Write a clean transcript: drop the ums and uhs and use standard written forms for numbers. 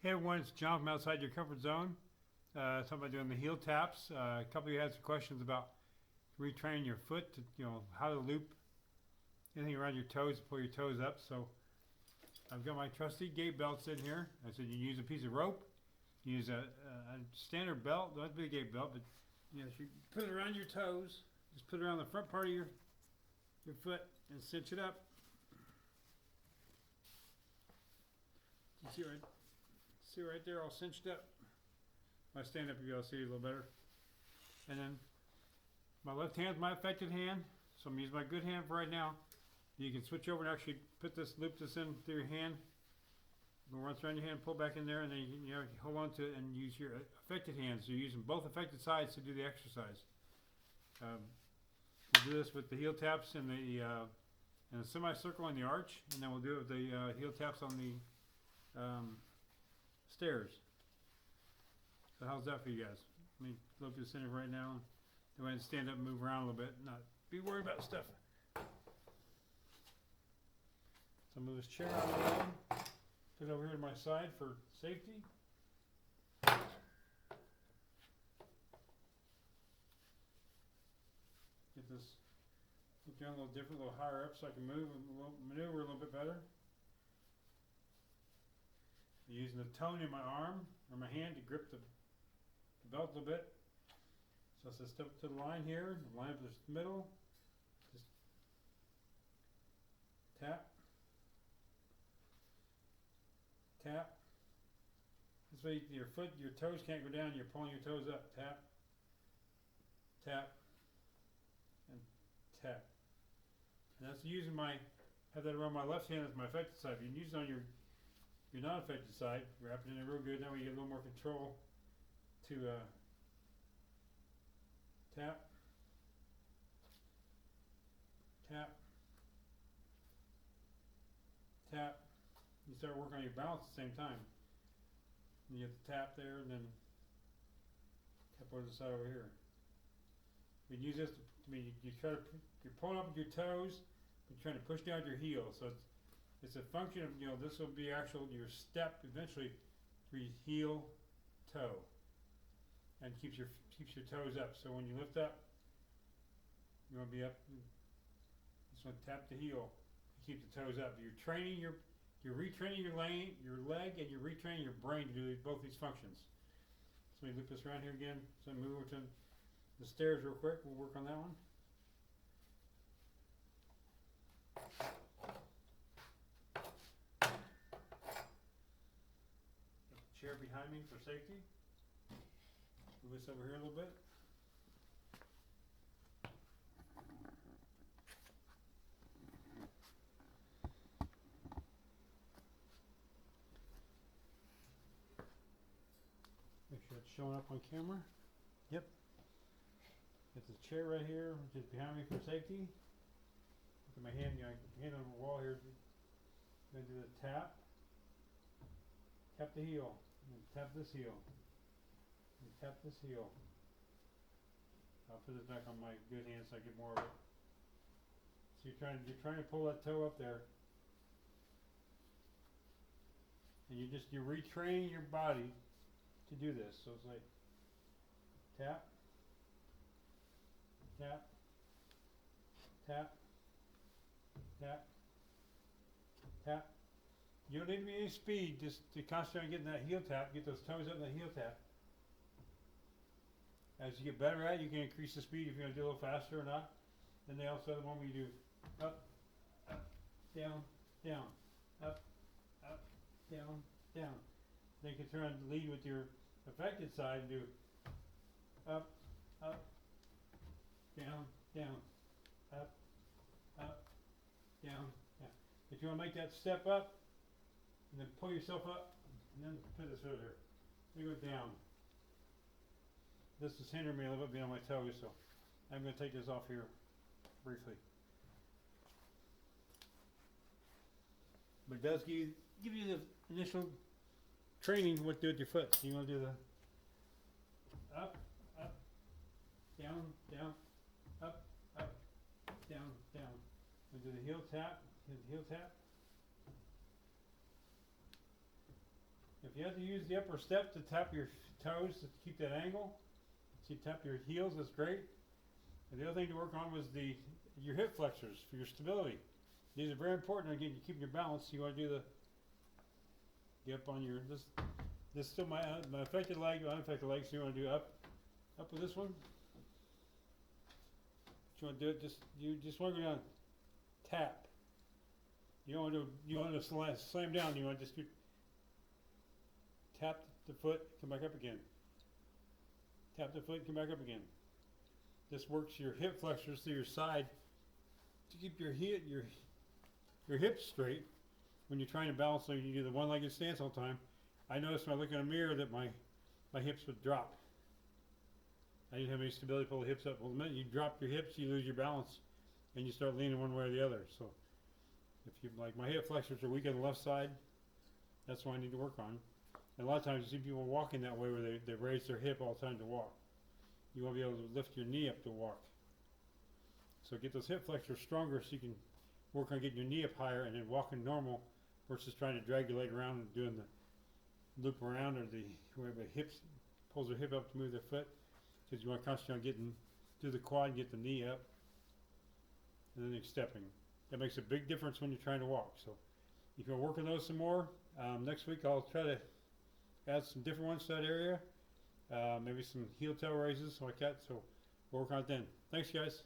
Hey everyone, it's John from Outside Your Comfort Zone. Talking about doing the heel taps. A couple of you had some questions about retraining your foot to, how to loop anything around your toes to pull your toes up. So I've got my trusty gait belts in here. I said you use a piece of rope, you use a standard belt, don't have to be a gait belt, but you put it around your toes. Just put it around the front part of your foot and cinch it up. You see right there, all cinched up. If I stand up, you'll be able to see it a little better. And then my left hand's my affected hand, so I'm using my good hand for right now. You can switch over and actually loop this in through your hand. Go once around your hand, pull back in there, and then you hold on to it and use your affected hands. So you're using both affected sides to do the exercise. We'll do this with the heel taps and the semicircle and the arch, and then we'll do it with the heel taps on the stairs. So how's that for you guys? Let me loop this in right now. Go ahead and stand up and move around a little bit, not be worried about stuff. So I'll move this chair out of the way. Put it over here to my side for safety. Get this look down a little different, a little higher up so I can maneuver a little bit better. Using the tone in my arm or my hand to grip the belt a little bit. So as I step up to the line here, line up this middle, just tap, tap. This way your toes can't go down, you're pulling your toes up. Tap, tap, and tap. And that's have that around my left hand as my affected side. You can use it on your non-affected side, wrap it in there real good. Now we get a little more control to tap, tap, tap. You start working on your balance at the same time. And you have the tap there, and then tap over the side over here. We can use this you're pulling up with your toes, but you're trying to push down your heels. So it's a function of, this will be your step eventually for your heel, toe, and keeps your toes up. So when you lift up, you want to be up. Just want to tap the heel to keep the toes up. You're retraining your leg, and you're retraining your brain to do both these functions. So let me loop this around here again. So I move over to the stairs real quick. We'll work on that one. Chair behind me for safety. Move this over here a little bit. Make sure it's showing up on camera. Yep. Get the chair right here, which is behind me for safety. Look at my hand, hand on the wall here. I'm going to do the tap. Tap the heel. Tap this heel. And tap this heel. I'll put this back on my good hand so I get more of it. So you're trying to pull that toe up there. And you're retraining your body to do this. So it's like tap, tap, tap, tap, tap. You don't need any speed, just to concentrate on getting that heel tap, get those toes up in that heel tap. As you get better at it, you can increase the speed if you're going to do a little faster or not. Then they also have the one where you do up, up, down, down, up, down, down. Then you can turn on the lead with your affected side and do up, down, down, up, down, down. If you want to make that step up, and then pull yourself up, and then put this over here. You go down. This is hindering me a little bit being on my toes, so I'm going to take this off here briefly. But it does give you the initial training what to do with your foot. You want to do the up, down, down, up, down, down. We do the heel tap, heel tap. If you have to use the upper step to tap your toes to keep that angle, so you tap your heels, that's great. And the other thing to work on was your hip flexors for your stability. These are very important. Again, you keep your balance. You want to do the get up on your this is still my affected leg, my unaffected leg. So you want to do up with this one. You want to do it you just want to go down, tap. You don't want to slam down. You want to just do tap the foot, come back up again. Tap the foot, come back up again. This works your hip flexors to your side to keep your hips straight when you're trying to balance. So you do the one-legged stance all the time. I noticed when I look in a mirror that my hips would drop. I didn't have any stability to pull the hips up. Well, the minute you drop your hips, you lose your balance, and you start leaning one way or the other. So, if you like, my hip flexors are weak on the left side. That's what I need to work on. And a lot of times you see people walking that way where they raise their hip all the time to walk. You want to be able to lift your knee up to walk. So get those hip flexors stronger so you can work on getting your knee up higher and then walking normal versus trying to drag your leg around and doing the loop around or where the hips pulls their hip up to move their foot. Because you want to concentrate on getting through the quad and get the knee up and then stepping. That makes a big difference when you're trying to walk. So if you want to work on those some more, next week I'll try to add some different ones to that area. Maybe some heel tail raises like that. So we'll work on it then. Thanks, guys.